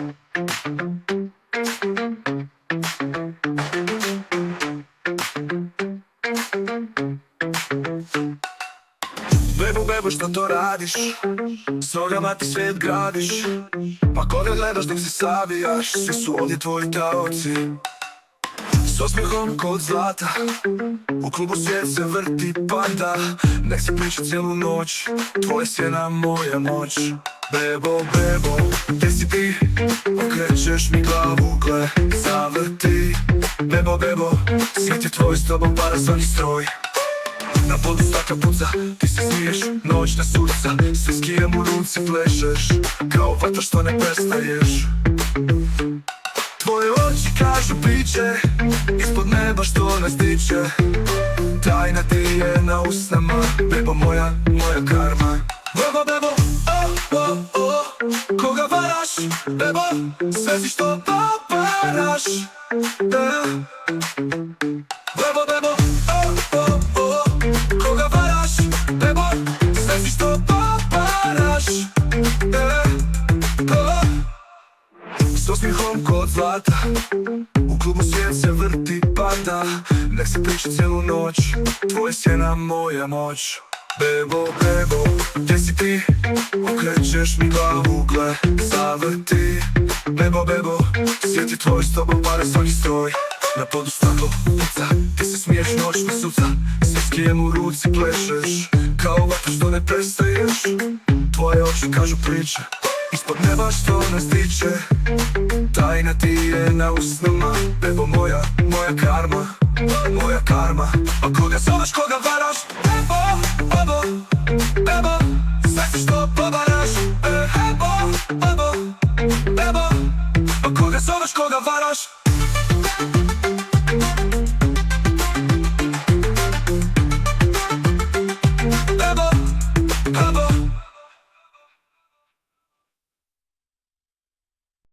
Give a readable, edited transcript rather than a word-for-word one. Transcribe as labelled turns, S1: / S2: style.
S1: Bebo, bebo, što to radiš? S nogama ti svijet gradiš. Pa koga gledaš dok se savijaš? Svi su ovdje tvoji taoci. S osmijehom kod zlata u klubu svijet se vrti pada. Nek se priča cijelu noć, tvoja sjena moja moć. Bebo, bebo, gdje si ti? Okrećeš mi glavu, gle, zavrti. Bebo, bebo, svijet je tvoj, s tobom parazoni stroj. Na podu stakla puca, ti se smiješ, noćna suca. Sve skijem u ruci plešeš, kao vatra što ne prestaješ. Tvoje oči kažu priče, ispod neba što nas tiče. Tajna ti je na usnama, bebo moja, moja karma. Bebo, bebo, oh, oh, oh, koga varaš? Bebo, sve si što paparaš. Bebo, bebo, oh, oh, oh, koga varaš? Bebo, sve si što paparaš. S osmijehom kod zlata u klubu svijet se vrti pada. Nek se priča cijelu noć, tvoja sjena moja moć. Bebo, bebo, gdje si ti? Okrećeš mi glavu, gle, zavrti. Bebo, bebo, svijet je tvoj, s tobom parazoni stroj. Na podu staklo puca, ti se smiješ, noćna suca. Sve skijem u ruci plešeš, kao vatra što ne prestaješ. Tvoje oči kažu priče, ispod neba što nas tiče. Tajna ti je na usnama, bebo moja, moja karma, moja karma. A koga zoveš, koga varaš? Bebo, bebo, bebo, sve si što pobaraš. Bebo, bebo, bebo, a koga zoveš, koga varaš?